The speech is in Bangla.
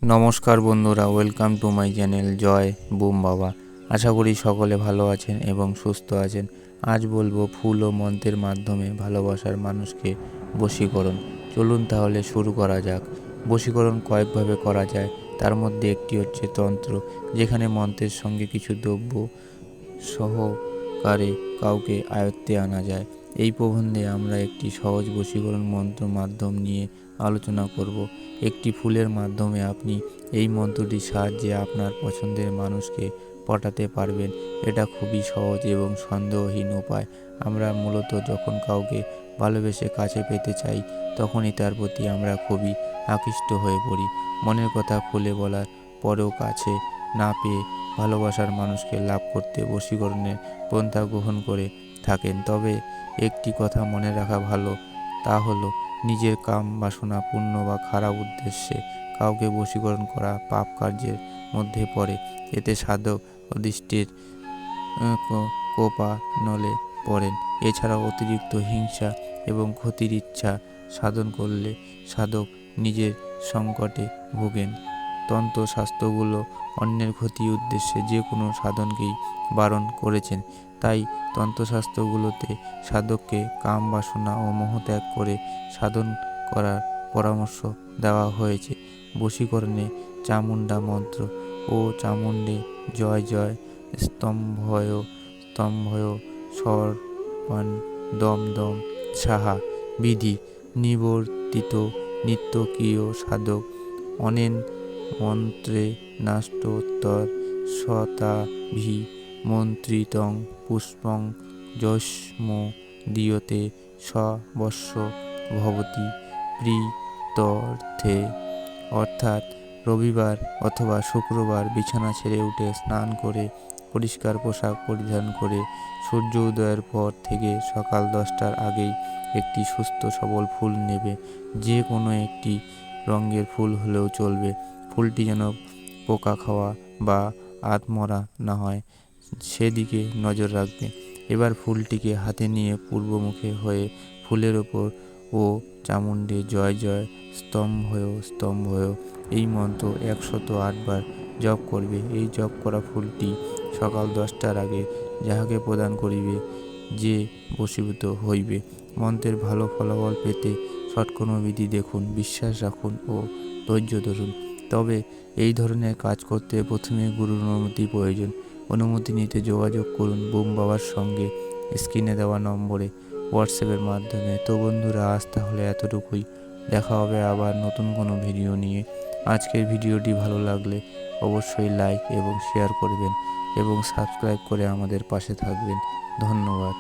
নমস্কার বন্ধুরা, ওয়েলকাম টু মাই চ্যানেল জয় বুম বাবা। আশা করি সকলে ভালো আছেন এবং সুস্থ আছেন। আজ বলবো ফুল ও মন্ত্রের মাধ্যমে ভালোবাসার মানুষকে বশীকরণ। চলুন তাহলে শুরু করা যাক। বশীকরণ কয়েকভাবে করা যায়, তার মধ্যে একটি হচ্ছে তন্ত্র, যেখানে মন্ত্রের সঙ্গে কিছু দ্রব্য সহকারে কাউকে আয়ত্তে আনা যায়। এই প্রবন্ধে আমরা একটি সহজ বশীকরণ মন্ত্র মাধ্যম নিয়ে আলোচনা করব। একটি ফুলের মাধ্যমে আপনি এই মন্ত্রটির সাহায্যে আপনার পছন্দের মানুষকে পটাতে পারবেন। এটা খুবই সহজ এবং সন্দেহহীন উপায়। আমরা মূলত যখন কাউকে ভালোবেসে কাছে পেতে চাই, তখনই তার প্রতি আমরা খুবই আকৃষ্ট হয়ে পড়ি। মনের কথা খুলে বলার পরেও কাছে না পেয়ে ভালোবাসার মানুষকে লাভ করতে বশীকরণের পন্থা গ্রহণ করে থাকেন। তবে একটি কথা মনে রাখা ভালো, তা হলো নিজের কাম বাসনা পূর্ণ বা খারাপ উদ্দেশ্যে কাউকে বশীকরণ করা পাপ কার্যের মধ্যে পড়ে। এতে সাধক অদৃষ্টের কোপানলে পড়েন। এছাড়াও অতিরিক্ত হিংসা এবং ক্ষতির ইচ্ছা সাধন করলে সাধক নিজের সংকটে ভোগেন। তন্ত্রশাস্ত্রগুলো অন্যের ক্ষতি উদ্দেশ্যে যে কোনো সাধনকেই বারণ করেছেন। তাই তন্ত্রশাস্ত্রগুলোতে সাধককে কাম বাসনা ও মোহত্যাগ করে সাধন করার পরামর্শ দেওয়া হয়েছে। বশীকরণে চামুণ্ডা মন্ত্র ও চামুণ্ডে জয় জয় স্তম্ভয় স্তম্ভয় সর্বান দম দম সাহা বিধি নিবর্তিত নিত্যকীয় সাধক অনেন মন্ত্রে নাষ্ট্যোত্তর শতাভি মন্ত্রিতং পুষ্পং যস্ম দীয়তে সবস্ব ভবতি প্রীত্যর্থে। অর্থাৎ রবিবার অথবা শুক্রবার বিছানা ছেড়ে উঠে স্নান করে পরিষ্কার পোশাক পরিধান করে সূর্য উদয়ের পর থেকে সকাল 10টার আগেই একটি সুস্থ সবল ফুল নেবে। যে কোনো একটি রঙের ফুল হলেও চলবে। ফুলটি যেন পোকা খাওয়া বা আধমরা না হয়, সেদিকে নজর রাখবে। এবার ফুলটিকে হাতে নিয়ে পূর্বমুখে হয়ে ফুলের ওপর ও চামুণ্ডে জয় জয় স্তম্ভয় স্তম্ভয় এই মন্ত্র 108 বার জপ করবে। এই জপ করা ফুলটি সকাল 10টার আগে যাহাকে প্রদান করিবে, যে বশীভূত হইবে। মন্ত্রের ভালো ফলাফল পেতে ষটকর্মবিধি দেখুন, বিশ্বাস রাখুন ও ধৈর্য ধরুন। তবে এই ধরনের কাজ করতে প্রথমে গুরুর অনুমতি প্রয়োজন। অনুমতি নিতে যোগাযোগ করুন বুম বাবার সঙ্গে স্ক্রিনে দেওয়া নম্বরে হোয়াটসঅ্যাপের মাধ্যমে। তো বন্ধুরা, আজ তাহলে এতটুকুই। দেখা হবে আবার নতুন কোনো ভিডিও নিয়ে। আজকের ভিডিওটি ভালো লাগলে অবশ্যই লাইক এবং শেয়ার করবেন এবং সাবস্ক্রাইব করে আমাদের পাশে থাকবেন। ধন্যবাদ।